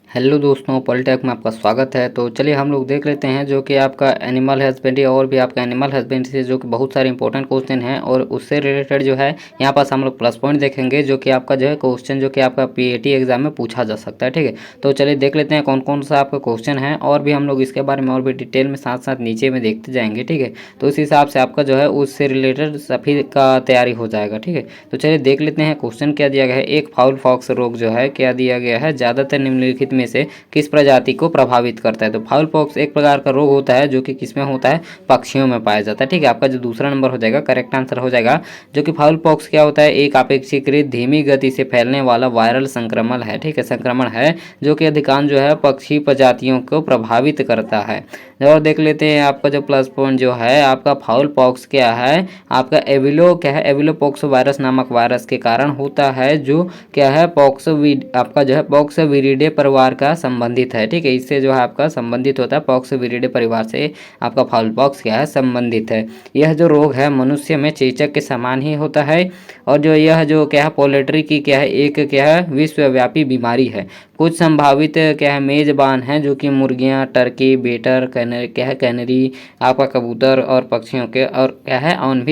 Hello दोस्तों, polytech में आपका स्वागत है। तो चलिए हम लोग देख लेते हैं जो कि आपका एनिमल हस्बेंड्री और भी आपका एनिमल हस्बेंड्री से जो कि बहुत सारे इंपॉर्टेंट क्वेश्चन हैं और उससे रिलेटेड जो है यहाँ पास हम लोग प्लस पॉइंट देखेंगे जो कि आपका जो है क्वेश्चन जो कि आपका पीएटी एग्जाम में पूछा जा सकता है। ठीक है, तो चलिए देख लेते हैं कौन कौन सा आपका क्वेश्चन है और भी हम लोग इसके बारे में और भी डिटेल में साथ साथ नीचे में देखते जाएंगे। ठीक है, तो इस हिसाब से आपका जो है उससे रिलेटेड सभी का तैयारी हो जाएगा। ठीक है, तो चलिए देख लेते हैं क्वेश्चन क्या दिया गया है। एक फाउल पॉक्स रोग जो है क्या दिया गया है, ज़्यादातर निम्नलिखित में से किस प्रजाति को प्रभावित करता है। तो फाउल पॉक्स एक प्रकार का रोग होता है जो कि किसमें होता है, पक्षियों में पाया जाता है। ठीक है, आपका जो दूसरा नंबर हो जाएगा करेक्ट आंसर हो जाएगा। जो कि फाउल पॉक्स क्या होता है, एक अपेक्षाकृत धीमी गति से फैलने वाला वायरल संक्रमण है। ठीक है, संक्रमण है जो कि अधिकांश जो है पक्षी प्रजातियों को प्रभावित करता है। और देख लेते हैं आपका जो प्लस पॉइंट जो है आपका फाउल पॉक्स क्या है, आपका एविलो क्या है, एविलो पॉक्स वायरस नामक वायरस के कारण होता है जो क्या है पॉक्स आपका जो है पॉक्स विरिडे परिवार का संबंधित है। ठीक है, इससे जो है आपका संबंधित होता है पॉक्स विरिडे परिवार से आपका फाउल पॉक्स क्या है संबंधित है। यह जो रोग है मनुष्य में चेचक के समान ही होता है और जो यह जो क्या है पोल्ट्री की क्या है एक क्या है विश्वव्यापी बीमारी है। कुछ संभावित क्या है मेजबान हैं जो कि मुर्गियां, टर्की, बेटर, कैनरी क्या है कैनरी, आपका कबूतर और पक्षियों के और क्या है अन्य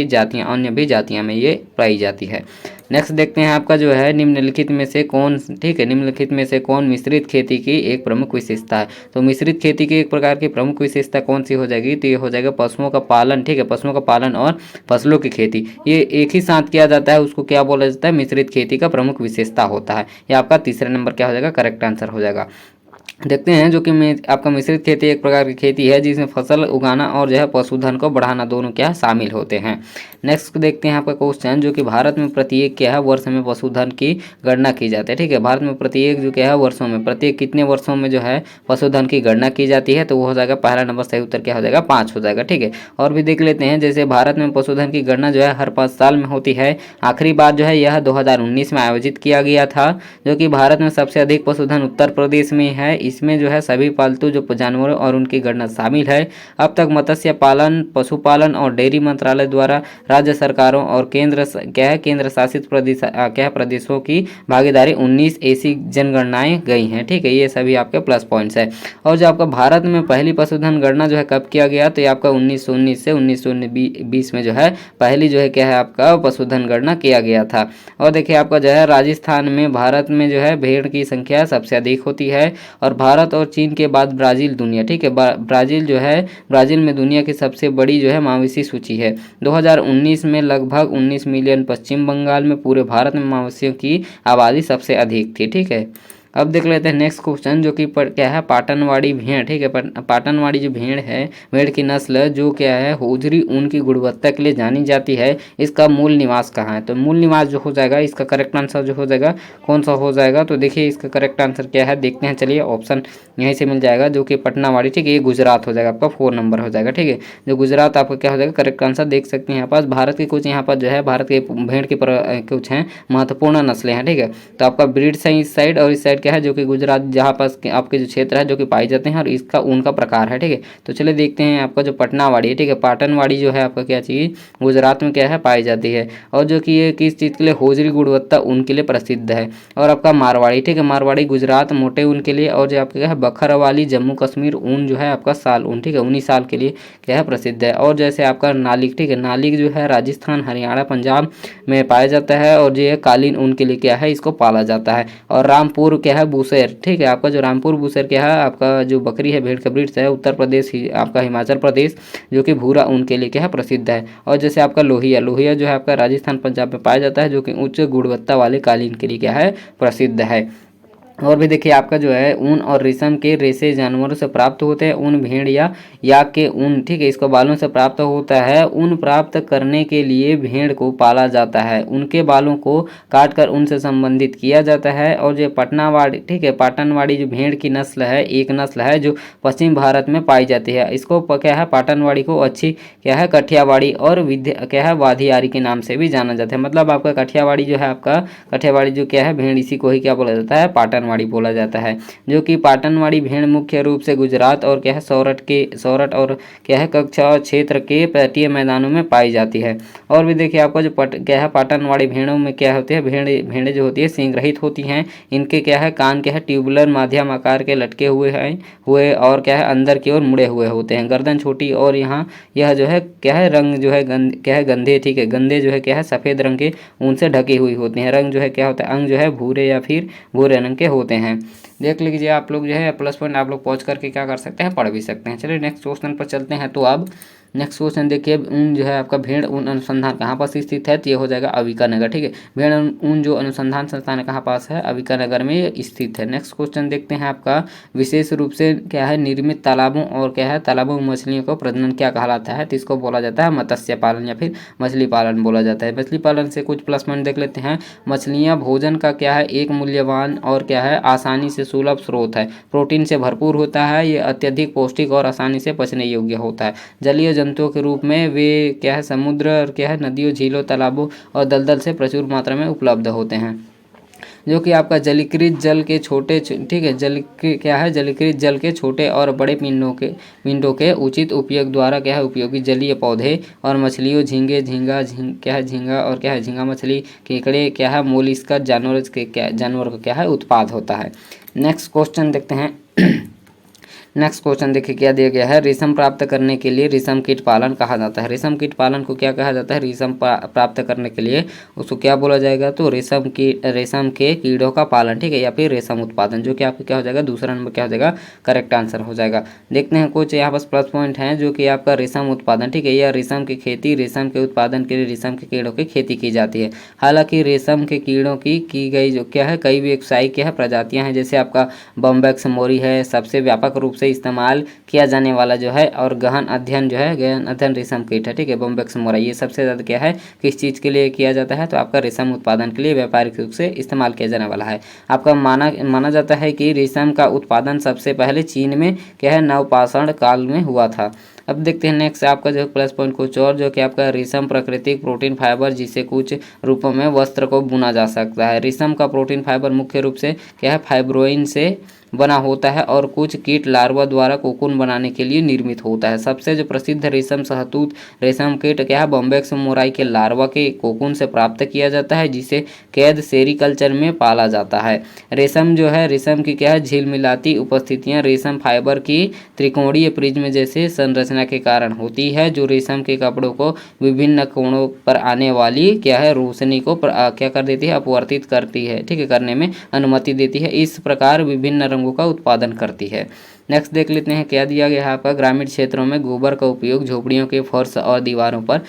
भी जातियां में ये पाई जाती है। नेक्स्ट देखते हैं आपका जो है निम्नलिखित में से कौन, ठीक है, निम्नलिखित में से कौन मिश्रित खेती की एक प्रमुख विशेषता है। तो मिश्रित खेती की एक प्रकार की प्रमुख विशेषता कौन सी हो जाएगी, तो ये हो जाएगा पशुओं का पालन। ठीक है, पशुओं का पालन और फसलों की खेती ये एक ही साथ किया जाता है, उसको क्या बोला जाता है, मिश्रित खेती का प्रमुख विशेषता होता है। ये आपका तीसरा नंबर क्या हो जाएगा, करेक्ट आंसर हो जाएगा। देखते हैं जो कि आपका मिश्रित खेती एक प्रकार की खेती है जिसमें फसल उगाना और जो है पशुधन को बढ़ाना दोनों क्या शामिल होते हैं। नेक्स्ट देखते हैं आपका क्वेश्चन जो कि भारत में प्रत्येक क्या है वर्ष में पशुधन की गणना की जाती है। ठीक है, भारत में प्रत्येक जो क्या है वर्षों में प्रत्येक कितने वर्षों में जो है पशुधन की गणना की जाती है, तो वो हो जाएगा पहला नंबर सही उत्तर क्या हो जाएगा 5 हो जाएगा। ठीक है, और भी देख लेते हैं जैसे भारत में पशुधन की गणना जो है हर 5 साल में होती है। आखिरी बार जो है यह 2019 में आयोजित किया गया था। जो कि भारत में सबसे अधिक पशुधन उत्तर प्रदेश में है। इसमें जो है सभी पालतू जो जानवरों और उनकी गणना शामिल है। अब तक मत्स्य पालन, पशुपालन और डेयरी मंत्रालय द्वारा राज्य सरकारों और केंद्र शासित प्रदेशों की भागीदारी 19 ऐसी जनगणनाएं गई हैं। ठीक है, ये सभी आपके प्लस पॉइंट्स है। और जो आपका भारत में पहली पशुधन गणना जो है कब किया गया, तो ये आपका 1919 से 1920 में जो है पहली जो है क्या है आपका पशुधन गणना किया गया था। और देखिए आपका जो है राजस्थान में भारत में जो है भेड़ की संख्या सबसे अधिक होती है और भारत और चीन के बाद ब्राज़ील दुनिया, ठीक है, ब्राज़ील में दुनिया की सबसे बड़ी जो है मवेशी सूची है। 2019 में लगभग 19 मिलियन, पश्चिम बंगाल में पूरे भारत में मवेशियों की आबादी सबसे अधिक थी। ठीक है, अब देख लेते हैं नेक्स्ट क्वेश्चन जो कि क्या है पाटनवाड़ी भेड़। ठीक है, पाटनवाड़ी जो भेड़ है, भेड़ की नस्ल जो क्या है होजरी ऊन की गुणवत्ता के लिए जानी जाती है। इसका मूल निवास कहाँ है, तो मूल निवास जो हो जाएगा इसका करेक्ट आंसर जो हो जाएगा कौन सा हो जाएगा, तो देखिए इसका करेक्ट आंसर क्या है देखते हैं। चलिए ऑप्शन यहीं से मिल जाएगा जो कि पटनावाड़ी। ठीक है, ये गुजरात हो जाएगा, आपका 4 नंबर हो जाएगा। ठीक है, जो गुजरात आपका क्या हो जाएगा करेक्ट आंसर देख सकते हैं यहाँ पास। भारत के कुछ यहाँ पर जो है भारत के भेड़ की कुछ हैं महत्वपूर्ण नस्लें हैं। ठीक है, तो आपका ब्रीड्स है इस साइड और इस साइड क्या है जो कि गुजरात जहाँ पास आपके जो क्षेत्र है जो कि पाई जाते हैं और इसका ऊन का प्रकार है। ठीक है, तो चलिए देखते हैं आपका जो पटनावाड़ी है, ठीक है, पाटनवाड़ी जो है आपका क्या चीज़ गुजरात में क्या है पाई जाती है और जो कि ये किस चीज़ के लिए होजरी गुणवत्ता ऊन के लिए प्रसिद्ध है। और आपका मारवाड़ी, ठीक है, मारवाड़ी गुजरात मोटे ऊन के लिए और जो आपका क्या है बखरवाली जम्मू कश्मीर ऊन जो है आपका साल ऊन, ठीक है, 19 साल के लिए क्या है प्रसिद्ध है। और जैसे आपका नालिक, ठीक है, नालिक जो है राजस्थान, हरियाणा, पंजाब में पाया जाता है और जो है कालीन ऊन के लिए क्या है इसको पाला जाता है। और रामपुर क्या है बूसेर, ठीक है, आपका जो रामपुर बूसेर क्या है आपका जो बकरी है भेड़ का ब्रीड्स है उत्तर प्रदेश आपका हिमाचल प्रदेश जो कि भूरा ऊन के लिए क्या है प्रसिद्ध है। और जैसे आपका लोहिया, लोहिया जो है आपका राजस्थान पंजाब में पाया जाता है जो कि उच्च गुणवत्ता वाले कालीन के लिए क्या है प्रसिद्ध है। और भी देखिए आपका जो है ऊन और रेशम के रेशे जानवरों से प्राप्त होते हैं। ऊन भेड़ या याक के ऊन, ठीक है, इसको बालों से प्राप्त होता है। ऊन प्राप्त करने के लिए भेड़ को पाला जाता है, उनके बालों को काटकर उनसे संबंधित किया जाता है। और जो पटनावाड़ी, ठीक है, पाटनवाड़ी जो भेड़ की नस्ल है एक नस्ल है जो पश्चिम भारत में पाई जाती है। इसको क्या है पाटनवाड़ी को अच्छी क्या है कठियावाड़ी और विद्या क्या है वाधियारी के नाम से भी जाना जाता है। मतलब आपका कठियावाड़ी जो है आपका कठियावाड़ी जो क्या है भेड़ इसी को ही क्या बोला जाता है पाटन पाटनवाड़ी बोला जाता है। जो कि पाटनवाड़ी भेड़ मुख्य रूप से गुजरात और क्या है सौरठ और क्या है कक्षा और क्षेत्र के तटीय मैदानों में पाई जाती है। और भी देखिए आपका जो क्या है पाटनवाड़ी भेड़ों में क्या होती है, भेड़ें जो होती है सींग रहित होती हैं। इनके क्या है कान क्या है ट्यूबुलर माध्यम आकार के लटके हुए और क्या है अंदर की ओर मुड़े हुए होते हैं। गर्दन छोटी और यहाँ यह जो है क्या है रंग जो है क्या है गंधे, ठीक है, गंधे जो है क्या है सफ़ेद रंग के ऊन से ढकी हुई होती हैं। रंग जो है क्या होता है, अंग जो है भूरे या फिर भूरे रंग के होते हैं। देख लीजिए आप लोग जो है प्लस पॉइंट आप लोग पहुँच करके क्या कर सकते हैं, पढ़ भी सकते हैं। चलिए नेक्स्ट क्वेश्चन पर चलते हैं। तो अब नेक्स्ट क्वेश्चन देखिए, ऊन जो है आपका भेड़ ऊन अनुसंधान कहाँ पास स्थित है, तो ये हो जाएगा अविकानगर, ठीक है। भेड़ ऊन जो अनुसंधान संस्थान है कहाँ पास है, अविकानगर में ये स्थित है। नेक्स्ट क्वेश्चन देखते हैं आपका, विशेष रूप से क्या है निर्मित तालाबों और क्या है तालाबों में मछलियों को प्रजनन क्या कहलाता है, तो इसको बोला जाता है मत्स्य पालन या फिर मछली पालन बोला जाता है। मछली पालन से कुछ प्लस पॉइंट देख लेते हैं। मछलियाँ भोजन का क्या है एक मूल्यवान और क्या है आसानी से सुलभ स्रोत है। प्रोटीन से भरपूर होता है, ये अत्यधिक पौष्टिक और आसानी से पचने योग्य होता है। जलीय जंतुओं के रूप में वे क्या है समुद्र और क्या है नदियों, झीलों, तालाबों और दलदल से प्रचुर मात्रा में उपलब्ध होते हैं। जो कि आपका जलीकृत जल के छोटे, ठीक है, जलीकृत जल के छोटे और बड़े पिंडों के उचित उपयोग द्वारा क्या है उपयोगी जलीय पौधे और मछलियों, झींगा और क्या है झींगा मछली, केकड़े, क्या है मोलिस्कस जानवर का क्या है उत्पाद होता है। नेक्स्ट क्वेश्चन देखते हैं। नेक्स्ट क्वेश्चन देखिए क्या दिया गया है, रेशम प्राप्त करने के लिए रेशम कीट पालन कहा जाता है। रेशम कीट पालन को क्या कहा जाता है, रेशम प्राप्त करने के लिए उसको क्या बोला जाएगा, तो रेशम के कीड़ों का पालन, ठीक है, या फिर रेशम उत्पादन, जो कि आपका क्या हो जाएगा दूसरा नंबर क्या हो जाएगा करेक्ट आंसर हो जाएगा। देखते हैं कुछ यहाँ पास प्लस पॉइंट हैं, जो कि आपका रेशम उत्पादन, ठीक है, यह रेशम की खेती, रेशम के उत्पादन के लिए रेशम के कीड़ों की खेती की जाती है। हालांकि रेशम के कीड़ों की गई जो क्या है कई व्यावसायिक क्या है प्रजातियां हैं, जैसे आपका बॉम्बैक्स मोरी है, सबसे व्यापक रूप से इस्तेमाल किया जाने वाला जो है और गहन अध्ययन रेशम कीट है, ठीक है, बॉम्बैक्स मोरा। ये सबसे ज़्यादा क्या है किस चीज़ के लिए किया जाता है, तो आपका रेशम उत्पादन के लिए व्यापारिक रूप से इस्तेमाल किया जाने वाला है। आपका माना जाता है कि रेशम का उत्पादन सबसे पहले चीन में क्या है नवपाषाण काल में हुआ था। अब देखते हैं नेक्स्ट आपका जो प्लस पॉइंट कुछ और, जो कि आपका रेशम प्राकृतिक प्रोटीन फाइबर जिसे कुछ रूपों में वस्त्र को बुना जा सकता है। रेशम का प्रोटीन फाइबर मुख्य रूप से क्या है फाइब्रोइन से बना होता है और कुछ कीट लार्वा द्वारा कोकून बनाने के लिए निर्मित होता है। सबसे जो प्रसिद्ध रेशम शहतूत रेशम कीट क्या है बॉम्बैक्स मोराई के लार्वा के कोकून से प्राप्त किया जाता है, जिसे कैद सेरीकल्चर में पाला जाता है। रेशम जो है रेशम की क्या है झिलमिलाती उपस्थितियां रेशम फाइबर की त्रिकोणीय प्रिज्म जैसे संरचना के कारण होती है, जो रेशम के कपड़ों को विभिन्न कोणों पर आने वाली क्या है रोशनी को क्या कर देती है अपवर्तित करती है, ठीक है, करने में अनुमति देती है। इस प्रकार विभिन्न रंगों का उत्पादन करती है। नेक्स्ट देख लेते हैं क्या दिया गया है आपका, ग्रामीण क्षेत्रों में गोबर का उपयोग झोपड़ियों के फर्श और दीवारों पर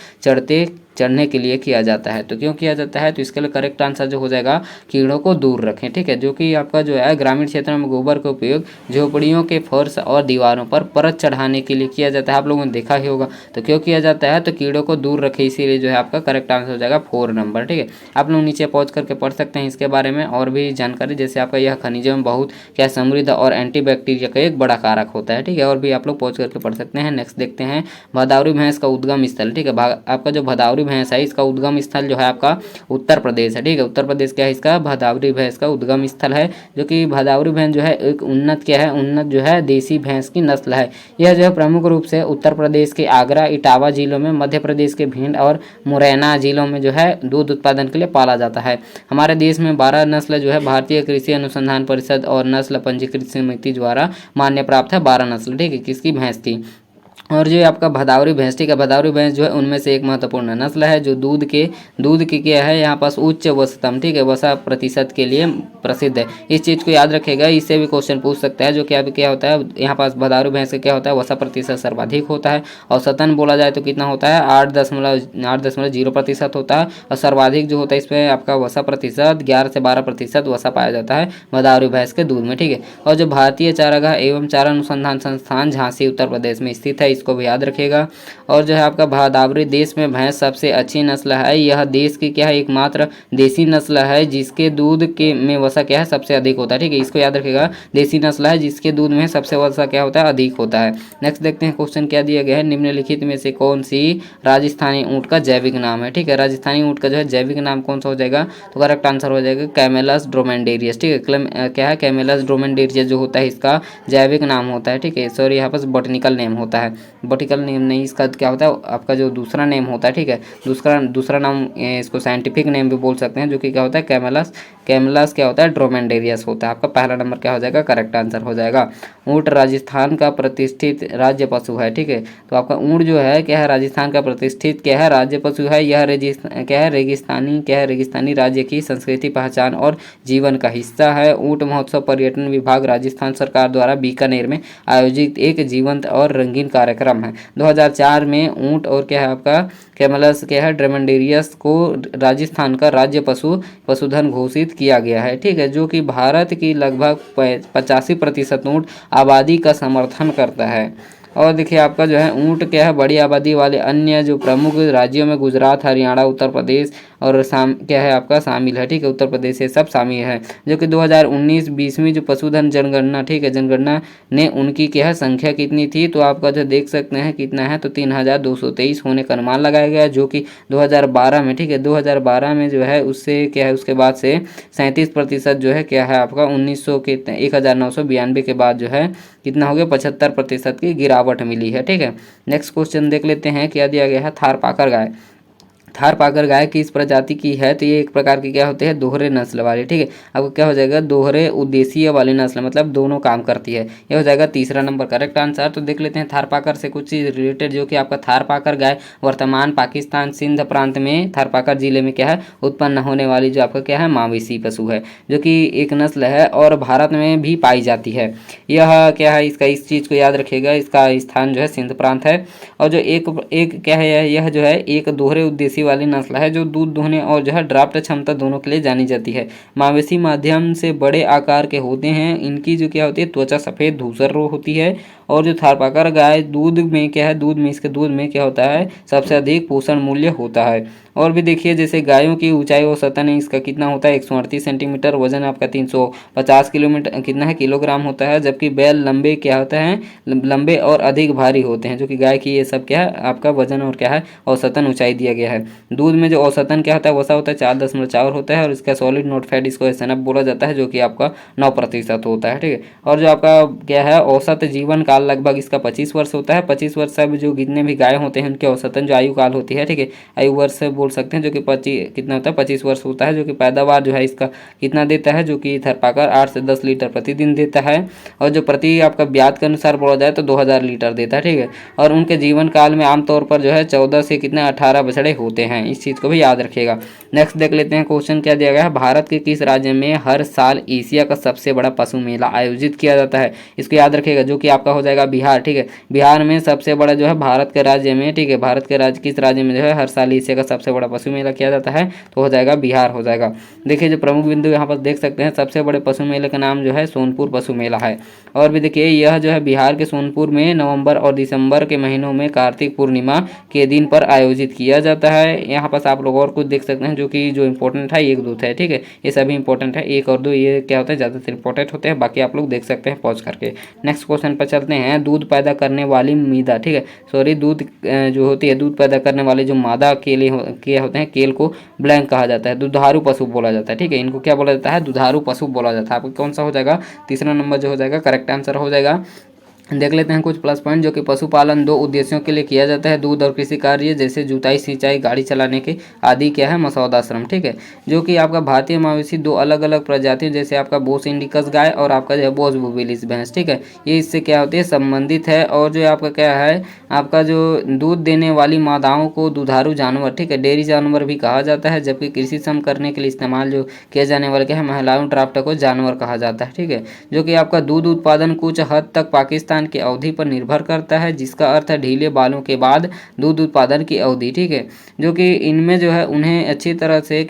चढ़ने के लिए किया जाता है। तो क्यों किया जाता है, तो इसके लिए करेक्ट आंसर जो हो जाएगा कीड़ों को दूर रखें, ठीक है, जो कि आपका जो है ग्रामीण क्षेत्रों में गोबर का उपयोग झोपड़ियों के फर्श और दीवारों पर परत चढ़ाने के लिए किया जाता है। आप लोगों ने देखा ही होगा। तो क्यों किया जाता है, तो कीड़ों को दूर रखें, इसीलिए जो है आपका करेक्ट आंसर हो जाएगा 4 नंबर, ठीक है। आप लोग नीचे पहुँच करके पढ़ सकते हैं इसके बारे में और भी जानकारी, जैसे आपका यह खनिजों में बहुत क्या समृद्ध और एंटीबैक्टीरिया का एक बड़ा कारक होता है, ठीक है, और भी आप लोग पहुँच करके पढ़ सकते हैं। नेक्स्ट देखते हैं भदावरी भैंस का उद्गम स्थल, ठीक है, आपका जो भदावरी भैंस है इसका उद्गम स्थल जो है आपका उत्तर प्रदेश है, ठीक है, उत्तर प्रदेश क्या है इसका भदावरी भैंस का उद्गम स्थल है। जो कि भदावरी भैंस जो है एक उन्नत जो है देसी भैंस की नस्ल है। यह जो है प्रमुख रूप से उत्तर प्रदेश के आगरा, इटावा जिलों में, मध्य प्रदेश के भिंड और मुरैना जिलों में जो है दूध उत्पादन के लिए पाला जाता है। हमारे देश में 12 नस्ल जो है भारतीय कृषि अनुसंधान परिषद और नस्ल पंजीकृत समिति द्वारा मान्य प्राप्त है। 12 नस्ल, ठीक है, किसकी भैंस की। और जो आपका भदावरी भैंस, ठीक है, भदावरी भैंस जो है उनमें से एक महत्वपूर्ण नस्ल है जो दूध की क्या है यहाँ पास उच्च वसतम, ठीक है, वसा प्रतिशत के लिए प्रसिद्ध है। इस चीज़ को याद रखेगा, इससे भी क्वेश्चन पूछ सकता है। जो कि अभी क्या होता है यहाँ पास भदावरी भैंस का क्या होता है वसा प्रतिशत सर्वाधिक होता है। औसतन बोला जाए तो कितना होता है 8.0% होता है। और सर्वाधिक जो होता है इसमें आपका वसा प्रतिशत 11 से 12% वसा पाया जाता है भदावरी भैंस के दूध में, ठीक है। और जो भारतीय चारागाह एवं चारा अनुसंधान संस्थान झांसी उत्तर प्रदेश में स्थित है, इसको भी याद रखिएगा। और जो है आपका भादावरी देश में भैंस सबसे अच्छी नस्ल है। यह देश की क्या है एकमात्र देसी नस्ल है जिसके दूध के में वसा क्या है सबसे अधिक होता है। ठीक है, इसको याद रखिएगा, देसी नस्ल है जिसके दूध में सबसे वसा क्या होता है अधिक होता है। नेक्स्ट देखते हैं क्वेश्चन क्या दिया गया है, निम्नलिखित में से कौन सी राजस्थानी ऊँट का जैविक नाम है। ठीक है, राजस्थानी ऊँट का जो है जैविक नाम कौन सा हो जाएगा, तो करेक्ट आंसर हो जाएगा कैमेलस ड्रोमेंडेरियस। ठीक है, क्या है कैमेलस ड्रोमेंडेरियस जो होता है इसका जैविक नाम होता है। ठीक है, सॉरी यहाँ पर बॉटनिकल नेम होता है, बॉटनिकल नेम नहीं, इसका क्या होता है आपका जो दूसरा नेम होता है। ठीक है, दूसरा नाम इसको साइंटिफिक नेम भी बोल सकते हैं, जो कि क्या होता है कैमेलस, कैमलस क्या होता है ड्रोमेंडेरियस होता है। आपका पहला नंबर क्या हो जाएगा, करेक्ट आंसर हो जाएगा। ऊँट राजस्थान का प्रतिष्ठित राज्य पशु है। ठीक है, तो आपका ऊँट जो है क्या है राजस्थान का प्रतिष्ठित क्या है राज्य पशु है। यह रेगिस्तानी राज्य की संस्कृति, पहचान और जीवन का हिस्सा है। ऊँट महोत्सव पर्यटन विभाग राजस्थान सरकार द्वारा बीकानेर में आयोजित एक जीवंत और रंगीन कार्यक्रम है। 2004 में ऊँट और क्या है आपका कैमलस क्या है ड्रोमेंडेरियस को राजस्थान का राज्य पशुधन घोषित किया गया है। ठीक है, जो कि भारत की लगभग 85% ऊँट आबादी का समर्थन करता है। और देखिए आपका जो है ऊँट क्या है बड़ी आबादी वाले अन्य जो प्रमुख राज्यों में गुजरात, हरियाणा, उत्तर प्रदेश और क्या है आपका शामिल है। ठीक है, उत्तर प्रदेश से सब शामिल है, जो कि 2019-20वीं जो पशुधन जनगणना, ठीक है, जनगणना ने उनकी क्या है संख्या कितनी थी, तो आपका जो देख सकते हैं कितना है, तो 3223 होने का अनुमान लगाया गया, जो कि 2012 में, ठीक है 2012 में जो है उससे क्या है उसके बाद से 37% जो है क्या है आपका 1900 के 1992 के बाद जो है कितना हो गया 75% की गिरावट मिली है। ठीक है, नेक्स्ट क्वेश्चन देख लेते हैं क्या दिया गया है, थारपाकर गाय। थारपाकर गाय किस प्रजाति की है, तो ये एक प्रकार की क्या होते हैं दोहरे नस्ल वाली। ठीक है, आपको क्या हो जाएगा दोहरे उद्देशीय वाली नस्ल, मतलब दोनों काम करती है। ये हो जाएगा तीसरा नंबर करेक्ट आंसर। तो देख लेते हैं थारपाकर से कुछ चीज़ रिलेटेड, जो कि आपका थारपाकर गाय वर्तमान पाकिस्तान सिंध प्रांत में थारपाकर जिले में क्या है उत्पन्न होने वाली जो आपका क्या है मवेशी पशु है, जो कि एक नस्ल है और भारत में भी पाई जाती है। यह क्या है इसका इस चीज़ को याद रखिएगा, इसका स्थान जो है सिंध प्रांत है। और जो एक क्या है यह जो है एक दोहरे उद्देश्य वाली नस्ल है जो दूध दोहने और जो है ड्राफ्ट क्षमता दोनों के लिए जानी जाती है। मवेशी माध्यम से बड़े आकार के होते हैं। इनकी जो क्या होती है त्वचा सफ़ेद धूसर होती है। और जो थारपाकर गाय दूध में क्या है इसके दूध में क्या होता है सबसे अधिक पोषण मूल्य होता है। और भी देखिए जैसे गायों की ऊंचाई औसतन इसका कितना होता है 138 सेंटीमीटर, वजन आपका 350 किलोग्राम होता है। जबकि बैल लंबे क्या होता है लंबे और अधिक भारी होते हैं, जो कि गाय की ये सब क्या है आपका वजन और क्या है औसतन ऊंचाई दिया गया है। दूध में जो औसतन क्या होता है वसा होता है 4.4 होता है और इसका सॉलिड नोट फैट इसको एसएनएफ बोला जाता है, जो कि आपका 9% होता है। ठीक है, और जो आपका क्या है औसत जीवन काल लगभग इसका 25 वर्ष होता है। 25 वर्ष से जो जितने भी गाय होते हैं उनके औसतन जो आयु काल होती है, ठीक है, आयु वर्ष बोल सकते हैं, जो कि 25 कितना होता है 25 वर्ष होता है। जो कि पैदावार जो है इसका कितना देता है, जो कि थारपाकर 8 से 10 लीटर प्रतिदिन देता है। और जो प्रति आपका ब्याज के अनुसार बोला जाए तो 2000 लीटर देता है। ठीक है, और उनके जीवन काल में आमतौर पर जो है 14 से कितने 18 बछड़े होते हैं, इस चीज़ को भी याद रखिएगा। नेक्स्ट देख लेते हैं क्वेश्चन क्या दिया गया है, भारत के किस राज्य में हर साल एशिया का सबसे बड़ा पशु मेला आयोजित किया जाता है, इसको याद रखिएगा, जो कि आपका हो जाएगा बिहार। ठीक है, बिहार में सबसे बड़ा जो है भारत के राज्य में, ठीक है, भारत के राज्य किस राज्य में जो है हर साल एशिया का सबसे बड़ा पशु मेला किया जाता है, तो हो जाएगा बिहार हो जाएगा। देखिए जो प्रमुख बिंदु यहाँ पर देख सकते हैं, सबसे बड़े पशु मेले का नाम जो है सोनपुर पशु मेला है। और भी देखिए यह जो है बिहार के सोनपुर में नवंबर और दिसंबर के महीनों में कार्तिक पूर्णिमा के दिन पर आयोजित किया जाता है। यहाँ पर आप लोग और कुछ देख सकते हैं, जो कि जो इंपॉर्टेंट है 1 2 है। ठीक है, ये सभी इंपॉर्टेंट है, 1 और 2 ये क्या होता है ज़्यादातर इंपॉर्टेंट होते हैं, बाकी आप लोग देख सकते हैं पॉज करके। नेक्स्ट क्वेश्चन पर चलते हैं, दूध पैदा करने वाली मीदा, ठीक है सॉरी दूध जो होती है दूध पैदा करने वाले जो मादा केले होते हैं केल को ब्लैंक कहा जाता है, दुधारू पशु बोला जाता है। ठीक है, इनको क्या बोला जाता है दुधारू पशु बोला जाता है। आपको कौन सा हो जाएगा तीसरा नंबर जो हो जाएगा करेक्ट आंसर हो जाएगा। देख लेते हैं कुछ प्लस पॉइंट, जो कि पशुपालन 2 उद्देश्यों के लिए किया जाता है, दूध और कृषि कार्य जैसे जुताई, सिंचाई, गाड़ी चलाने के आदि क्या है मसौदा श्रम। ठीक है, जो कि आपका भारतीय मवेशी 2 अलग अलग प्रजातियों जैसे आपका बोस इंडिकस गाय और आपका जो है बोस बुबिलिस भैंस, ठीक है, ये इससे क्या होती है संबंधित है। और जो आपका क्या है आपका जो दूध देने वाली मादाओं को दुधारू जानवर, ठीक है, डेयरी जानवर भी कहा जाता है। जबकि कृषि श्रम करने के लिए इस्तेमाल जो किया जाने वाला क्या है महिलाओं ड्राफ्ट को जानवर कहा जाता है। ठीक है, जो कि आपका दूध उत्पादन कुछ हद तक पाकिस्तान की अवधि पर निर्भर करता है, जिसका अर्थ है ढीले बालों के बाद दूध उत्पादन की अवधि। ठीक है, जो कि इनमें जो है उन्हें अच्छी तरह से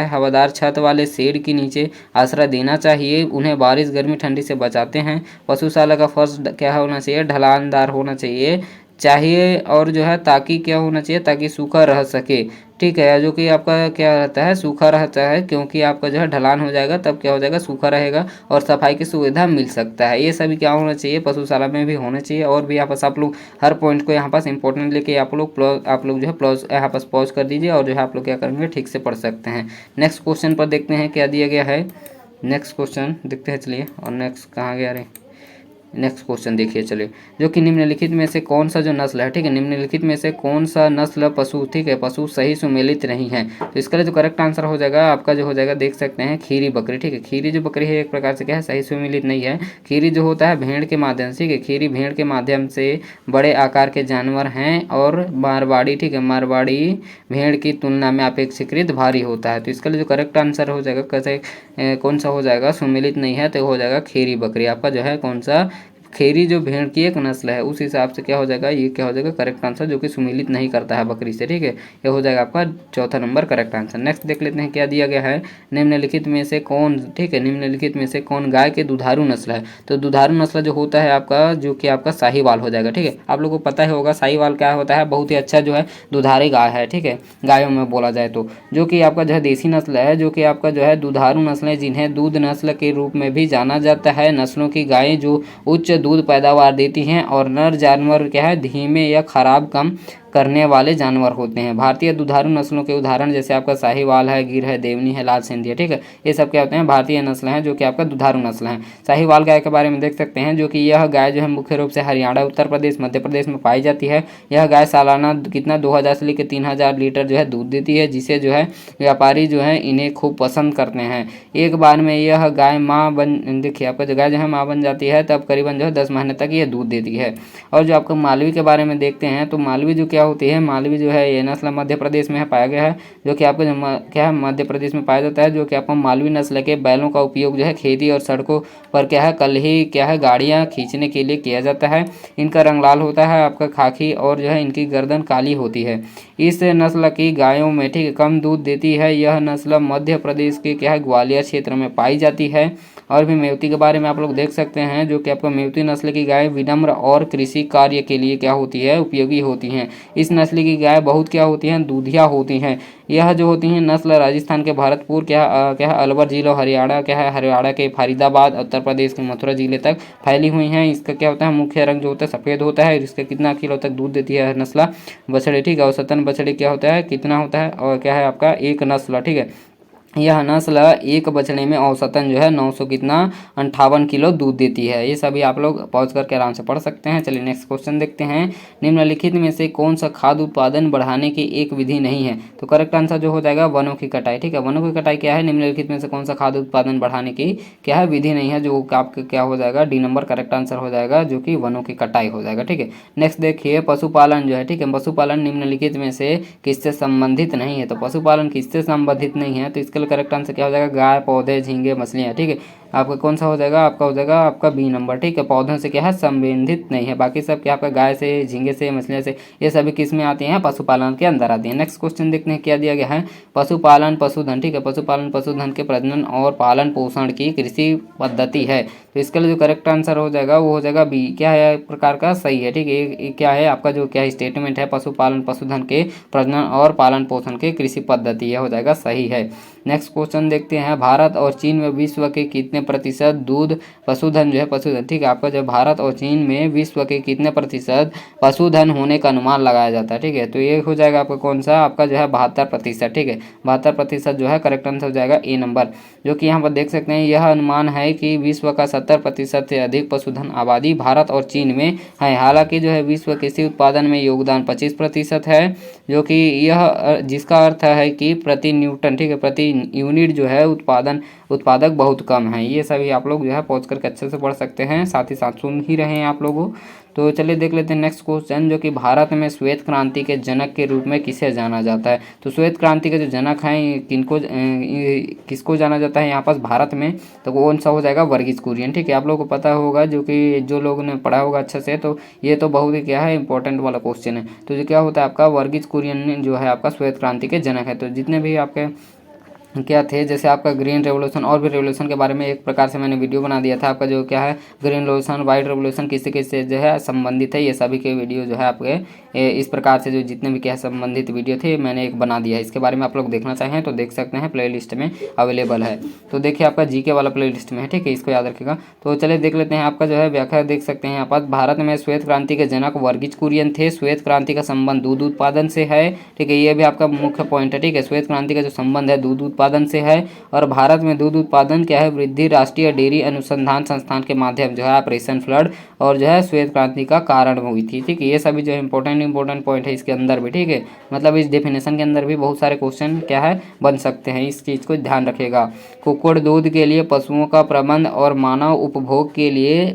हवादार छत वाले शेड के नीचे आश्रय देना चाहिए। उन्हें बारिश गर्मी ठंडी से बचाते हैं। पशुशाला का फर्श क्या होना चाहिए ढलानदार होना चाहिए, चाहिए और जो है ताकि क्या होना चाहिए, ताकि सूखा रह सके, ठीक है। जो कि आपका क्या रहता है, सूखा रहता है, क्योंकि आपका जो है ढलान हो जाएगा तब क्या हो जाएगा, सूखा रहेगा और सफाई की सुविधा मिल सकता है। ये सभी क्या होना चाहिए, पशुशाला में भी होना चाहिए। और भी यहाँ पास आप लोग हर पॉइंट को यहाँ पास इंपॉर्टेंट लेके आप लोग जो है प्लॉज यहाँ पास पॉज कर दीजिए और जो है आप लोग क्या करेंगे, ठीक से पढ़ सकते हैं। नेक्स्ट क्वेश्चन पर देखते हैं क्या दिया गया है। नेक्स्ट क्वेश्चन देखते हैं, चलिए। और नेक्स्ट कहाँ गया रे, नेक्स्ट क्वेश्चन देखिए, चलिए। जो कि निम्नलिखित में से कौन सा जो नस्ल है, ठीक है, निम्नलिखित में से कौन सा नस्ल पशु, ठीक है, पशु सही सुमेलित नहीं है। तो इसका जो करेक्ट आंसर हो जाएगा आपका जो हो जाएगा, देख सकते हैं, खीरी बकरी, ठीक है। खीरी जो बकरी है एक प्रकार से क्या है, सही सुमेलित नहीं है। खीरी जो होता है भेड़ के माध्यम से, ठीक है, खीरी भेड़ के माध्यम से बड़े आकार के जानवर हैं और मारवाड़ी, ठीक है, मारवाड़ी भेड़ की तुलना में अपेक्षाकृत भारी होता है। तो इसका जो करेक्ट आंसर हो जाएगा, कैसे कौन सा हो जाएगा, सुमेलित नहीं है, तो हो जाएगा खीरी बकरी। आपका जो है कौन सा, खीरी जो भेड़ की एक नस्ल है, उस हिसाब से क्या हो जाएगा, ये क्या हो जाएगा करेक्ट आंसर, जो कि सुमेलित नहीं करता है बकरी से, ठीक है। ये हो जाएगा आपका चौथा नंबर करेक्ट आंसर। नेक्स्ट देख लेते हैं क्या दिया गया है। निम्नलिखित में से कौन, ठीक है, निम्नलिखित में से कौन गाय के दुधारू नस्ल है। तो दुधारू नस्ल जो होता है आपका, जो कि आपका साहीवाल हो जाएगा, ठीक है। आप लोगों को पता ही होगा साहीवाल क्या होता है, बहुत ही अच्छा जो है दुधारी गाय है, ठीक है, गायों में बोला जाए तो। जो कि आपका जो है देसी नस्ल है, जो कि आपका जो है दुधारू नस्लें, जिन्हें दूध नस्ल के रूप में भी जाना जाता है। नस्लों की गायें जो उच्च दूध पैदावार देती हैं और नर जानवर क्या है, धीमे या खराब कम करने वाले जानवर होते हैं। भारतीय दुधारू नस्लों के उदाहरण जैसे आपका साहीवाल है, गिर है, देवनी है, लाल सिंधी है, ठीक है। ये सब क्या होते हैं, भारतीय नस्ल हैं, जो कि आपका दुधारू नस्ल हैं। साहीवाल गाय के बारे में देख सकते हैं, जो कि यह गाय जो है मुख्य रूप से हरियाणा, उत्तर प्रदेश, मध्य प्रदेश में पाई जाती है। यह गाय सालाना कितना 2000 से लेकर 3000 लीटर जो है दूध देती है, जिसे जो है व्यापारी जो है इन्हें खूब पसंद करते हैं। एक बार में यह गाय माँ बन, देखिए आपका जो गाय जो है माँ बन जाती है, तब करीबन जो है 10 महीने तक यह दूध देती है। और जो आपको मालवी के बारे में देखते हैं, तो मालवी जो क्या होती है, मालवी जो है ये नस्ल मध्य प्रदेश में है पाया गया है, जो कि आपको क्या है मध्य प्रदेश में पाया जाता है। जो कि आपको मालवी नस्ल के बैलों का उपयोग जो है खेती और सड़कों पर क्या है, कल ही क्या है, गाड़ियाँ खींचने के लिए किया जाता है। इनका रंग लाल होता है आपका खाकी, और जो है इनकी गर्दन काली होती है। इस नस्ल की गायों में, ठीक है, कम दूध देती है। यह नस्ल मध्य प्रदेश के क्या है, ग्वालियर क्षेत्र में पाई जाती है। और भी मेवती के बारे में आप लोग देख सकते हैं, जो कि आपको मेवती नस्ल की गाय विनम्र और कृषि कार्य के लिए क्या होती है, उपयोगी होती हैं। इस नस्ल की गाय बहुत क्या होती हैं, दूधिया होती हैं। यह जो होती हैं नस्ल राजस्थान के भरतपुर क्या है, अलवर जिला, हरियाणा क्या है, हरियाणा के फरीदाबाद, उत्तर प्रदेश के मथुरा जिले तक फैली हुई हैं। इसका क्या होता है, मुख्य रंग जो होता है सफ़ेद होता है। इसका कितना किलो तक दूध देती है नस्ल बछड़े, ठीक है। औसतन बछड़े क्या होता है, कितना होता है, और क्या है आपका एक नस्ल, ठीक है। यह नस्ल एक बछड़े में औसतन जो है 900 कितना 58 किलो दूध देती है। ये सभी आप लोग पॉज करके आराम से पढ़ सकते हैं। चलिए नेक्स्ट क्वेश्चन देखते हैं। निम्नलिखित में से कौन सा खाद्य उत्पादन बढ़ाने की एक विधि नहीं है। तो करेक्ट आंसर जो हो जाएगा वनों की कटाई, ठीक है। वनों की कटाई क्या है, निम्नलिखित में से कौन सा खाद्य उत्पादन बढ़ाने की क्या है, विधि नहीं है, जो आपका क्या हो जाएगा, डी नंबर करेक्ट आंसर हो जाएगा, जो कि वनों की कटाई हो जाएगा, ठीक है। नेक्स्ट देखिए, पशुपालन जो है, ठीक है, पशुपालन निम्नलिखित में से किससे संबंधित नहीं है। तो पशुपालन किससे संबंधित नहीं है, तो इसके लिए करेक्ट आंसर क्या हो जाएगा, गाय, पौधे, झींगे, मछलियाँ, ठीक है। आपका कौन सा हो जाएगा, आपका हो जाएगा आपका बी नंबर, ठीक है। पौधों से क्या है, संबंधित नहीं है। बाकी सब क्या आपका गाय से, झींगे से, मछलियाँ से, ये सभी किस में आती हैं, पशुपालन के अंदर आती हैं। नेक्स्ट क्वेश्चन देखते हैं क्या दिया गया है। पशुपालन पशुधन, ठीक है, पशुपालन पशुधन के प्रजनन और पालन पोषण की कृषि पद्धति है। तो इसके लिए जो करेक्ट आंसर हो जाएगा वो हो जाएगा बी, क्या है एक प्रकार का सही है, ठीक है। ये क्या है आपका जो क्या स्टेटमेंट है, पशुपालन पशुधन के प्रजनन और पालन पोषण के कृषि पद्धति, यह हो जाएगा सही है। नेक्स्ट क्वेश्चन देखते हैं। भारत और चीन में विश्व के कितने प्रतिशत दूध पशुधन जो है, पशुधन, ठीक है। आपका जो भारत और चीन में विश्व के कितने प्रतिशत पशुधन होने का अनुमान लगाया जाता है, ठीक है। तो ये हो जाएगा आपका कौन सा, आपका जो है 72%, ठीक है। 72% जो है करेक्ट आंसर हो जाएगा ए नंबर। जो कि यहाँ पर देख सकते हैं, यह अनुमान है कि विश्व का 70% से अधिक पशुधन आबादी भारत और चीन में है। हालांकि जो है विश्व कृषि उत्पादन में योगदान 25% है, जो कि यह जिसका अर्थ है कि प्रति न्यूटन, ठीक है, प्रति यूनिट जो है उत्पादक बहुत कम है। ये सभी आप लोग जो है पहुँच करके अच्छे से पढ़ सकते हैं, साथ ही साथ सुन ही रहे हैं आप लोगों। तो चलिए देख लेते हैं नेक्स्ट क्वेश्चन, जो कि भारत में श्वेत क्रांति के जनक के रूप में किसे जाना जाता है। तो श्वेत क्रांति के जो जनक हैं किसको जाना जाता है यहाँ पास भारत में, तो कौन सा हो जाएगा, वर्गीज कुरियन, ठीक है। आप लोगों को पता होगा, जो कि जो लोगों ने पढ़ा होगा अच्छे से, तो ये तो बहुत ही क्या है इंपॉर्टेंट वाला क्वेश्चन है। तो जो क्या होता है आपका वर्गीज कुरियन जो है आपका श्वेत क्रांति के जनक है। तो जितने भी आपके क्या थे, जैसे आपका ग्रीन रेवोल्यूशन और भी रेवोल्यूशन के बारे में एक प्रकार से मैंने वीडियो बना दिया था आपका, जो क्या है ग्रीन रेवोल्यूशन, वाइट रेवोल्यूशन किससे किससे जो है संबंधित है, ये सभी के वीडियो जो है आपके इस प्रकार से जो जितने भी क्या संबंधित वीडियो थे मैंने एक बना दिया है। इसके बारे में आप लोग देखना चाहें तो देख सकते हैं, प्लेलिस्ट में अवेलेबल है। तो देखिए आपका जीके वाला प्लेलिस्ट में है, ठीक है, इसको याद रखिएगा। तो चलिए देख लेते हैं आपका जो है व्याख्या देख सकते हैं यहाँ पर। भारत में श्वेत क्रांति के जनक वर्गीज कुरियन थे। श्वेत क्रांति का संबंध दूध उत्पादन से है, ठीक है, ये भी आपका मुख्य पॉइंट है, ठीक है। श्वेत क्रांति का जो संबंध है दूध उत्पादन से है, और भारत में दूध उत्पादन क्या है वृद्धि राष्ट्रीय डेयरी अनुसंधान संस्थान के माध्यम जो है ऑपरेशन फ्लड और जो है श्वेत क्रांति का कारण हुई थी, ठीक है। ये सभी जो है इंपॉर्टेंट पॉइंट है इसके अंदर भी, ठीक है, मतलब इस डेफिनेशन के अंदर भी बहुत सारे क्वेश्चन क्या है बन सकते हैं, इस चीज़ को ध्यान रखिएगा। कुक्कुट दूध के लिए पशुओं का प्रबंध और मानव उपभोग के लिए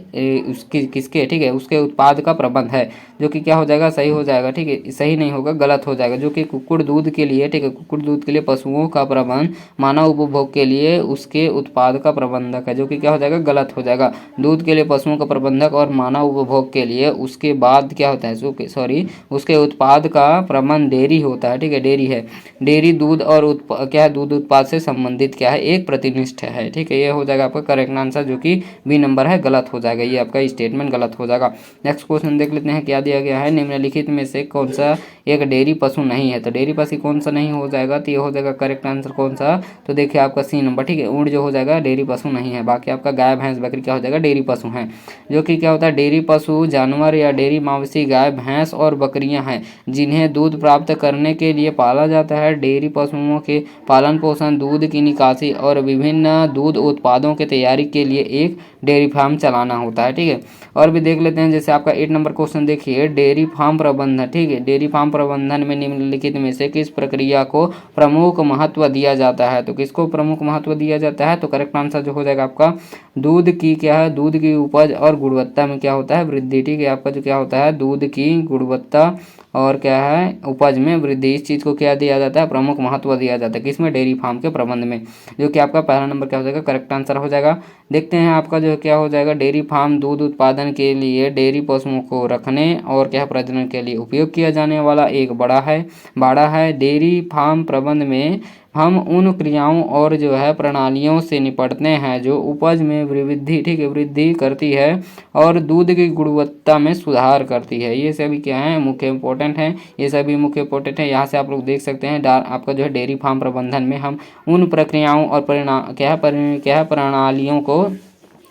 उसकी किसके, ठीक है, उसके उत्पाद का प्रबंध है, जो कि क्या हो जाएगा सही हो जाएगा, ठीक है, सही नहीं होगा गलत हो जाएगा। जो कि कुक्कुट दूध के लिए, ठीक है, कुक्कुट दूध के लिए पशुओं का प्रबंध मानव उपभोग के लिए उसके उत्पाद का प्रबंधक है, जो कि क्या हो जाएगा गलत हो जाएगा। दूध के लिए पशुओं का प्रबंधक और मानव उपभोग के लिए उसके बाद क्या होता है सॉरी उसके उत्पाद का प्रबंध डेयरी होता है, ठीक है, डेयरी है। डेयरी दूध और क्या है दूध उत्पाद से संबंधित क्या है एक प्रतिनिष्ठ है, ठीक है, ये हो जाएगा आपका करेक्ट आंसर, जो कि बी नंबर है, गलत हो जाएगा, ये आपका स्टेटमेंट गलत हो जाएगा। नेक्स्ट क्वेश्चन देख लेते हैं, क्या दिया गया है, निम्नलिखित में से कौन सा एक डेयरी पशु नहीं है। तो डेयरी पशु कौन सा नहीं हो जाएगा, तो ये हो जाएगा करेक्ट आंसर कौन सा, तो देखिए आपका सी नंबर, ठीक है, ऊँट जो हो जाएगा डेयरी पशु नहीं है। बाकी आपका गाय भैंस बकरी क्या हो जाएगा डेयरी पशु हैं। जो कि क्या होता है डेयरी पशु जानवर या डेयरी मवेशी गाय भैंस और बकरियां हैं जिन्हें दूध प्राप्त करने के लिए पाला जाता है। डेयरी पशुओं के पालन पोषण, दूध की निकासी और विभिन्न दूध उत्पादों की तैयारी के लिए एक डेयरी फार्म चलाना होता है, ठीक है। और भी देख लेते हैं, जैसे आपका 8 नंबर क्वेश्चन देखिए, डेयरी फार्म प्रबंधन, ठीक है, डेयरी फार्म प्रबंधन में निम्नलिखित में से किस प्रक्रिया को प्रमुख महत्व दिया जाता है। तो किसको प्रमुख महत्व दिया जाता है, तो करेक्ट आंसर जो हो जाएगा आपका दूध की क्या है दूध की उपज और गुणवत्ता में क्या होता है वृद्धि, ठीक है, आपका जो क्या होता है दूध की गुणवत्ता और क्या है उपज में वृद्धि, इस चीज़ को क्या दिया जाता है प्रमुख महत्व दिया जाता है, किसमें डेयरी फार्म के प्रबंध में, जो कि आपका पहला नंबर क्या हो जाएगा करेक्ट आंसर हो जाएगा। देखते हैं आपका जो क्या हो जाएगा, डेयरी फार्म दूध उत्पादन के लिए डेयरी पशुओं को रखने और क्या प्रजनन के लिए उपयोग किया जाने वाला एक बाड़ा है। डेयरी फार्म प्रबंध में हम उन क्रियाओं और जो है प्रणालियों से निपटते हैं जो उपज में वृद्धि, ठीक है, वृद्धि करती है और दूध की गुणवत्ता में सुधार करती है। ये सभी क्या है मुख्य इंपॉर्टेंट हैं, ये सभी मुख्य इंपॉर्टेंट है। यहाँ से आप लोग देख सकते हैं आपका जो है डेयरी फार्म प्रबंधन में हम उन प्रक्रियाओं और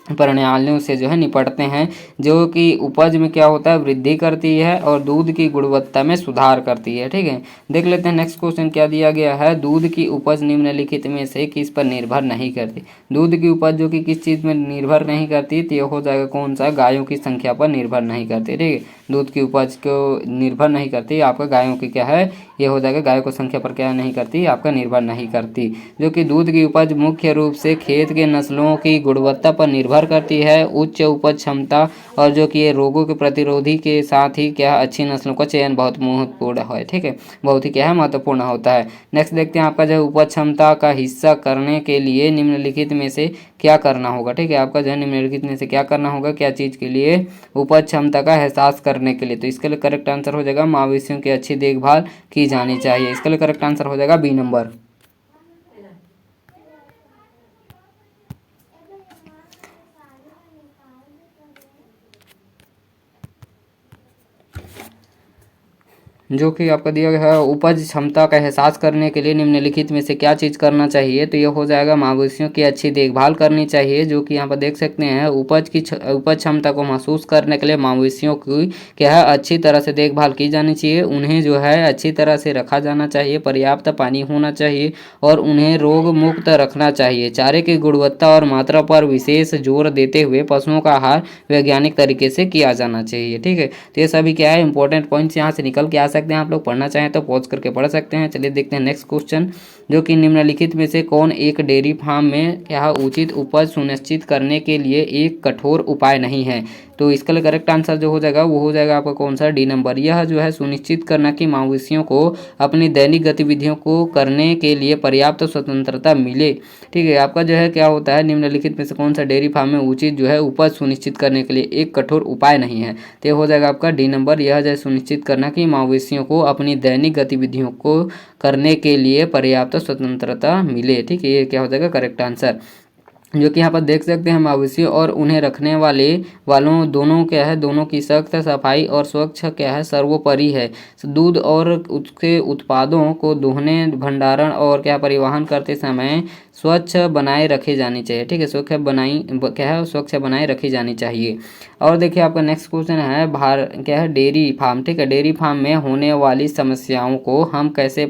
प्रणालियों से जो है निपटते हैं जो कि उपज में क्या होता है वृद्धि करती है और दूध की गुणवत्ता में सुधार करती है, ठीक है। देख लेते हैं नेक्स्ट क्वेश्चन क्या दिया गया है, दूध की उपज निम्नलिखित में से किस पर निर्भर नहीं करती। दूध की उपज जो कि किस चीज़ में निर्भर नहीं करती, तो ये हो जाएगा कौन सा, गायों की संख्या पर निर्भर नहीं करती, ठीक है। दूध की उपज को निर्भर नहीं करती आपका गायों की क्या है, ये हो जाएगा गायों की संख्या पर क्या नहीं करती आपका निर्भर नहीं करती। जो कि दूध की उपज मुख्य रूप से खेत के नस्लों की गुणवत्ता पर निर्भर करती है, उच्च उपज क्षमता और जो कि ये रोगों के प्रतिरोधी के साथ ही क्या अच्छी नस्लों का चयन बहुत महत्वपूर्ण है, ठीक है, बहुत ही क्या है महत्वपूर्ण होता है। नेक्स्ट देखते हैं आपका जो उपज क्षमता का हिस्सा करने के लिए निम्नलिखित में से क्या करना होगा, ठीक है, आपका जो है निम्नलिखित में से क्या करना होगा, क्या चीज़ के लिए, उपज क्षमता का एहसास करने के लिए। तो इसके लिए करेक्ट आंसर हो जाएगा मवेशियों की अच्छी देखभाल की जानी चाहिए, इसके लिए करेक्ट आंसर हो जाएगा बी नंबर। जो कि आपका दिया गया है उपज क्षमता का एहसास करने के लिए निम्नलिखित में से क्या चीज़ करना चाहिए, तो ये हो जाएगा मवेशियों की अच्छी देखभाल करनी चाहिए। जो कि यहाँ पर देख सकते हैं उपज क्षमता को महसूस करने के लिए मवेशियों की क्या है अच्छी तरह से देखभाल की जानी चाहिए, उन्हें जो है अच्छी तरह से रखा जाना चाहिए, पर्याप्त पानी होना चाहिए और उन्हें रोग मुक्त रखना चाहिए। चारे की गुणवत्ता और मात्रा पर विशेष जोर देते हुए पशुओं का आहार वैज्ञानिक तरीके से किया जाना चाहिए, ठीक है। तो ये सभी क्या है इंपॉर्टेंट पॉइंट्स यहाँ से निकल के आ सकते हैं, आप लोग पढ़ना चाहें तो पॉज करके पढ़ सकते हैं। चलिए देखते हैं नेक्स्ट क्वेश्चन, जो कि निम्नलिखित में से कौन एक डेयरी फार्म में क्या उचित उपज सुनिश्चित करने के लिए एक कठोर उपाय नहीं है। तो इसका लिए करेक्ट आंसर जो हो जाएगा वो हो जाएगा आपका कौन सा, डी नंबर। यह जो है सुनिश्चित करना कि मवेशियों को अपनी दैनिक गतिविधियों को करने के लिए पर्याप्त स्वतंत्रता मिले, ठीक है। आपका जो है क्या होता है निम्नलिखित में से कौन सा डेयरी फार्म में उचित जो है उपज सुनिश्चित करने के लिए एक कठोर उपाय नहीं है, तो हो जाएगा आपका डी नंबर। यह जो है सुनिश्चित करना कि मवेशियों को अपनी दैनिक गतिविधियों को करने के लिए पर्याप्त स्वतंत्रता मिले। ठीक है, ये क्या हो जाएगा करेक्ट आंसर। जो कि यहाँ पर देख सकते हैं मवेशियों और उन्हें रखने वालों दोनों क्या है, दोनों की सख्त सफाई और स्वच्छ क्या है सर्वोपरि है। दूध और उसके उत्पादों को दोहने, भंडारण और क्या परिवहन करते समय स्वच्छ बनाए रखी जानी चाहिए। ठीक है, स्वच्छ बनाए रखी जानी चाहिए। और देखिए आपका नेक्स्ट क्वेश्चन है क्या है डेयरी फार्म। ठीक है, डेयरी फार्म में होने वाली समस्याओं को हम कैसे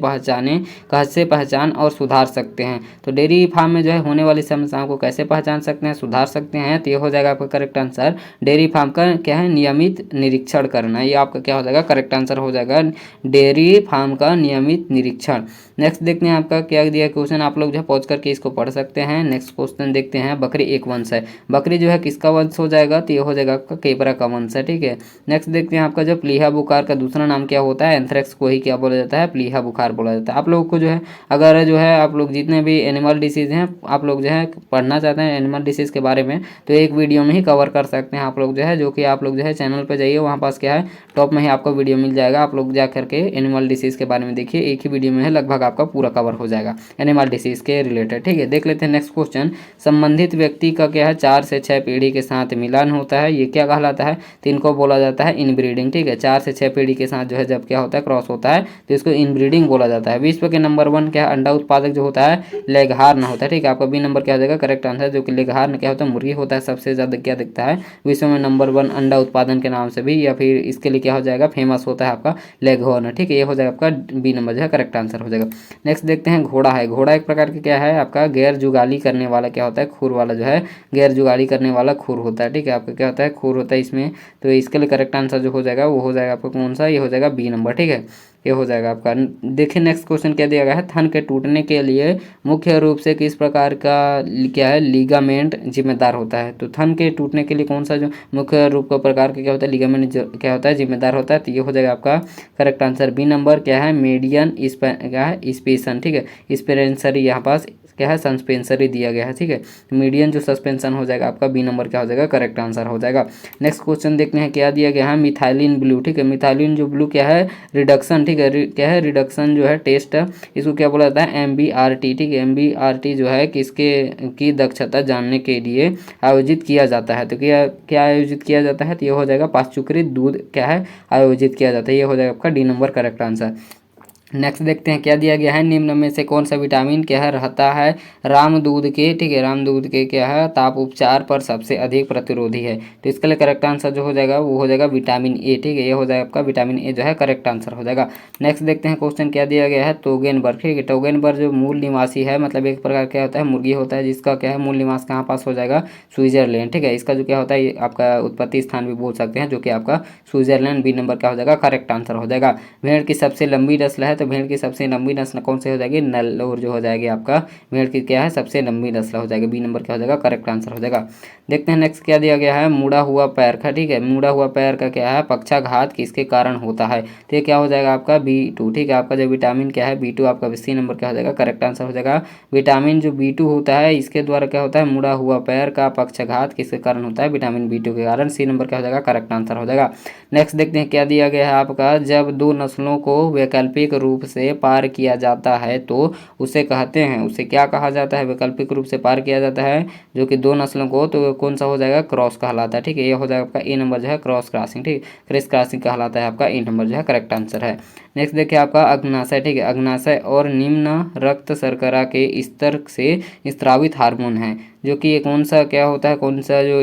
पहचान और सुधार सकते हैं। तो डेयरी फार्म में जो है होने वाली समस्याओं को कैसे पहचान सकते हैं, सुधार सकते हैं, तो ये हो जाएगा आपका करेक्ट आंसर। डेयरी फार्म का क्या है नियमित निरीक्षण करना, ये आपका क्या हो जाएगा करेक्ट आंसर हो जाएगा, डेयरी फार्म का नियमित निरीक्षण। नेक्स्ट देखते हैं आपका क्या दिया क्वेश्चन, आप लोग जो है पॉज करके इसको पढ़ सकते हैं। नेक्स्ट क्वेश्चन देखते हैं, बकरी एक वंश है। बकरी जो है किसका वंश हो जाएगा, तो ये हो जाएगा आपका केबरा का वंश है। ठीक है, नेक्स्ट देखते हैं आपका जो प्लीहा बुखार का दूसरा नाम क्या होता है, एंथ्रेक्स को ही क्या बोला जाता है, प्लीहा बुखार बोला जाता है। आप लोगों को जो है अगर जो है आप लोग जितने भी एनिमल डिसीज हैं आप लोग जो है पढ़ना चाहते हैं एनिमल डिसीज के बारे में, तो एक वीडियो में ही कवर कर सकते हैं आप लोग जो है, जो कि आप लोग जो है चैनल पर जाइए, वहाँ पास क्या है टॉप में ही आपको वीडियो मिल जाएगा। आप लोग जा करके एनिमल डिसीज के बारे में देखिए, एक ही वीडियो में है लगभग आपका पूरा कवर हो जाएगा एनिमल डिसीज के रिलेटेड। ठीक है, देख लेते हैं नेक्स्ट क्वेश्चन, संबंधित व्यक्ति का क्या है 4 से 6 पीढ़ी के साथ मिलान होता है, ये क्या कहलाता है, तो इनको बोला जाता है इनब्रीडिंग। ठीक है, 4 से 6 पीढ़ी के साथ जो है जब क्या होता है क्रॉस होता है तो इसको इनब्रीडिंग बोला जाता है। विश्व के नंबर 1 क्या अंडा उत्पादक जो होता है लेगहार्न होता है। ठीक है, आपका बी नंबर क्या हो जाएगा करेक्ट आंसर, जो कि लेगहार्न क्या होता है मुर्गी होता है, सबसे ज़्यादा क्या दिखता है विश्व में नंबर 1 अंडा उत्पादन के नाम से भी, या फिर इसके लिए क्या हो जाएगा फेमस होता है आपका लेगहॉर्न। ठीक है, ये हो जाएगा आपका बी नंबर जो है करेक्ट आंसर हो जाएगा। नेक्स्ट देखते हैं घोड़ा है। घोड़ा एक प्रकार की क्या है आपका गैर जुगाली करने वाला क्या होता है, खुर वाला जो है गैर जुगाली करने वाला खुर होता है। ठीक है, आपका क्या होता है खुर होता है इसमें, तो इसके लिए करेक्ट आंसर जो हो जाएगा वो हो जाएगा आपका कौन सा, ये हो जाएगा बी नंबर। ठीक है, ये हो जाएगा आपका। देखिए नेक्स्ट क्वेश्चन क्या दिया गया है, थन के टूटने के लिए मुख्य रूप से किस प्रकार का क्या है लिगामेंट जिम्मेदार होता है। तो थन के टूटने के लिए कौन सा जो मुख्य रूप का प्रकार का क्या होता है लिगामेंट क्या होता है जिम्मेदार होता है, तो ये हो जाएगा आपका करेक्ट आंसर बी नंबर क्या है मीडियन क्या है स्पेशन। ठीक है, स्पेंसरी यहाँ पास क्या है सस्पेंसरी दिया गया है। ठीक है, मीडियन जो सस्पेंशन हो जाएगा आपका बी नंबर क्या हो जाएगा करेक्ट आंसर हो जाएगा। नेक्स्ट क्वेश्चन देखते हैं क्या दिया गया है, मिथाइलिन ब्लू। ठीक है, मिथाइलिन जो ब्लू क्या है रिडक्शन। ठीक है, क्या है रिडक्शन जो है टेस्ट, इसको क्या बोला जाता है MBRT। ठीक है, MBRT जो है किसके की दक्षता जानने के लिए आयोजित किया जाता है, तो क्या क्या आयोजित किया जाता है, तो ये हो जाएगा पाश्चुकृत दूध क्या है आयोजित किया जाता है, ये हो जाएगा आपका D number correct answer. Next देखते हैं क्या दिया गया है, निम्न में से कौन सा विटामिन क्या है रहता है रामदूध के। ठीक है, रामदूध के क्या है ताप उपचार पर सबसे अधिक प्रतिरोधी है, तो इसके लिए करेक्ट आंसर जो हो जाएगा वो हो जाएगा विटामिन ए। ठीक है, ये हो जाएगा आपका विटामिन ए जो है करेक्ट आंसर हो जाएगा। नेक्स्ट देखते हैं क्वेश्चन क्या दिया गया है, तोगेनबर्ग। ठीक है, तोगेनबर्ग जो मूल निवासी है मतलब एक प्रकार क्या होता है मुर्गी होता है जिसका क्या है मूल निवास कहाँ पास हो जाएगा स्विट्जरलैंड। ठीक है, इसका जो क्या होता है आपका उत्पत्ति स्थान भी बोल सकते हैं, जो कि आपका स्विट्जरलैंड बी नंबर क्या हो जाएगा करेक्ट आंसर हो जाएगा। भेड़ की सबसे लंबी नस्ल है, तो भेड़ की सबसे लंबी नस्ल कौन सी हो जाएगी नेल्लोर जो हो जाएगी आपका भेड़ की क्या है सबसे लंबी नस्ल हो जाएगी, बी नंबर क्या हो जाएगा करेक्ट आंसर हो जाएगा। देखते हैं नेक्स्ट क्या दिया गया है, मुड़ा हुआ पैर का। ठीक है, मुड़ा हुआ पैर का क्या है पक्षाघात किसके कारण होता है, तो ये क्या हो जाएगा आपका B2। ठीक है, आपका जो विटामिन क्या है B2 आपका सी नंबर क्या हो जाएगा करेक्ट आंसर हो जाएगा। विटामिन जो B2 होता है इसके द्वारा क्या होता है मुड़ा हुआ पैर का पक्षाघात किसके कारण होता है विटामिन B2 के कारण, सी नंबर क्या हो जाएगा करेक्ट आंसर हो जाएगा। नेक्स्ट देखते हैं क्या दिया गया है आपका, जब दो नस्लों को वैकल्पिक रूप से पार किया जाता है तो उसे कहते हैं, उसे क्या कहा जाता है वैकल्पिक रूप से पार किया जाता है जो कि दो नस्लों को, तो कौन सा हो जाएगा क्रॉस कहलाता है। ठीक है, ये हो जाएगा आपका ए नंबर जो है क्रॉस क्रॉसिंग। ठीक है, क्रॉस क्रॉसिंग कहलाता है आपका ए नंबर जो है करेक्ट आंसर है। नेक्स्ट देखिए आपका अग्नाशय। ठीक है, अग्नाशय और निम्न रक्त शर्करा के स्तर से स्रावित हार्मोन है, जो कि ये कौन सा क्या होता है कौन सा जो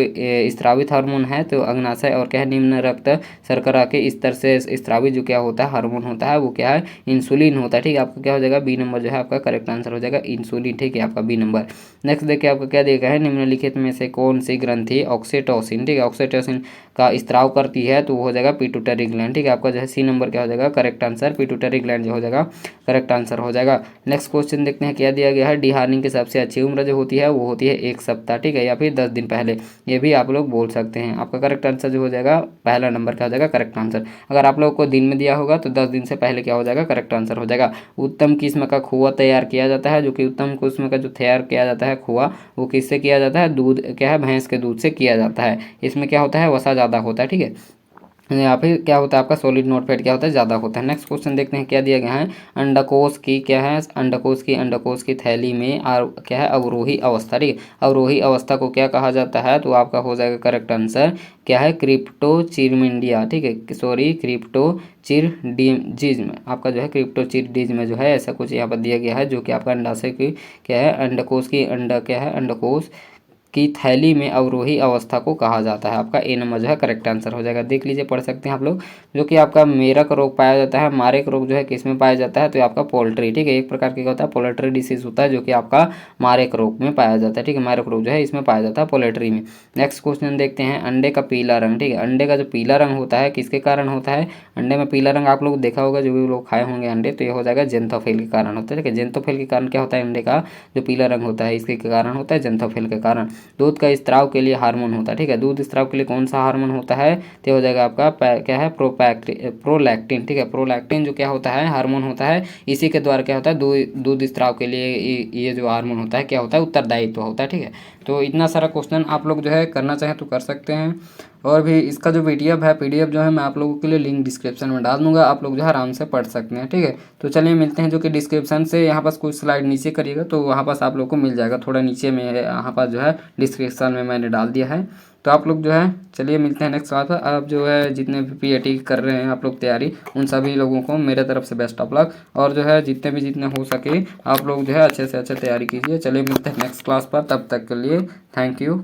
स्रावित हार्मोन है, तो अग्नाशय और क्या है निम्न रक्त शर्करा के स्तर से स्रावित जो क्या होता है हार्मोन होता है वो क्या है इंसुलिन होता है। ठीक है, आपका क्या हो जाएगा बी नंबर जो है आपका करेक्ट आंसर हो जाएगा इंसुलिन। ठीक है, आपका बी नंबर। नेक्स्ट देखिए आपका क्या देखा है, निम्नलिखित में से कौन सी ग्रंथि ऑक्सीटोसिन। ठीक है, ऑक्सीटोसिन का स्त्राव करती है, तो वो हो जाएगा पिट्यूटरी ग्लैंड। ठीक है, आपका जो है सी नंबर क्या हो जाएगा करेक्ट आंसर पिट्यूटरी ग्लैंड जो हो जाएगा करेक्ट आंसर हो जाएगा। नेक्स्ट क्वेश्चन देखते हैं क्या दिया गया है, डिहार्निंग की सबसे अच्छी उम्र जो होती है वो होती है 1 सप्ताह। ठीक है, या फिर 10 दिन पहले, ये भी आप लोग बोल सकते हैं। आपका करेक्ट आंसर जो हो जाएगा पहला नंबर क्या हो जाएगा करेक्ट आंसर। अगर आप लोग को दिन में दिया होगा तो 10 दिन से पहले क्या हो जाएगा करेक्ट आंसर हो जाएगा। उत्तम किस्म का खोआ तैयार किया जाता है, जो कि उत्तम किस्म का जो तैयार किया जाता है खोआ वो किससे किया जाता है दूध क्या है भैंस के दूध से किया जाता है, इसमें क्या होता है वसा ज़्यादा होता है। ठीक है, यहाँ पे क्या होता है आपका सॉलिड नोट फैट क्या होता है ज़्यादा होता है। नेक्स्ट क्वेश्चन देखते हैं क्या दिया गया है। अंडकोश की क्या है, अंडकोश की थैली में क्या है अवरोही अवस्था। ठीक है, अवरोही अवस्था को क्या कहा जाता है, तो आपका हो जाएगा करेक्ट आंसर क्या है क्रिप्टोचिरमिंडिया। ठीक है, सॉरी क्रिप्टोचिरडिजिज्म, आपका जो है क्रिप्टोचिरडिज्म जो है ऐसा कुछ यहाँ पर दिया गया है, जो कि आपका अंडाशय की क्या है अंडकोश की क्या है अंडकोश की थैली में अवरोही अवस्था को कहा जाता है। आपका ए नंबर जो है करेक्ट आंसर हो जाएगा। देख लीजिए, पढ़ सकते हैं आप लोग। जो कि आपका मेरक रोग पाया जाता है, मारेक रोग जो है किस में पाया जाता है, तो आपका पोल्ट्री। ठीक है, एक प्रकार का क्या होता है पोल्ट्री डिसीज होता है, जो कि आपका मारेक रोग में पाया जाता है। ठीक है, मारेक रोग जो है इसमें पाया जाता है पोल्ट्री में। नेक्स्ट क्वेश्चन देखते हैं, अंडे का पीला रंग। ठीक है, अंडे का जो पीला रंग होता है किसके कारण होता है, अंडे में पीला रंग आप लोग देखा होगा, जो भी लोग खाए होंगे अंडे, तो ये हो जाएगा जेंथोफिल के कारण होता है। ठीक है, जेंथोफिल के कारण क्या होता है, अंडे का जो पीला रंग होता है इसके कारण होता है जेंथोफिल के कारण। दूध का स्त्राव के लिए हार्मोन होता है। ठीक है, दूध स्त्राव के लिए कौन सा हार्मोन होता है, तो हो जाएगा आपका क्या है प्रोलैक्टिन। ठीक है, प्रोलैक्टिन जो क्या होता है हार्मोन होता है, इसी के द्वारा क्या होता है दूध स्त्राव के लिए ये जो हार्मोन होता है क्या होता है उत्तरदायित्व होता है। ठीक है, तो इतना सारा क्वेश्चन आप लोग जो है करना चाहें तो कर सकते हैं। और भी इसका जो पीडीएफ जो है मैं आप लोगों के लिए लिंक डिस्क्रिप्शन में डाल दूंगा, आप लोग जो है आराम से पढ़ सकते हैं। ठीक है, तो चलिए मिलते हैं, जो कि डिस्क्रिप्शन से यहाँ पास कुछ स्लाइड नीचे करिएगा तो वहाँ पास आप लोग को मिल जाएगा, थोड़ा नीचे में यहाँ पास जो है डिस्क्रिप्शन में मैंने डाल दिया है। तो आप लोग जो है चलिए मिलते हैं नेक्स्ट क्लास पर। आप जो है जितने भी पीएटी कर रहे हैं आप लोग तैयारी, उन सभी लोगों को मेरे तरफ से बेस्ट ऑफ लक। और जो है जितने हो सके आप लोग जो है अच्छे से अच्छे तैयारी कीजिए। चलिए मिलते हैं नेक्स्ट क्लास पर, तब तक के लिए थैंक यू।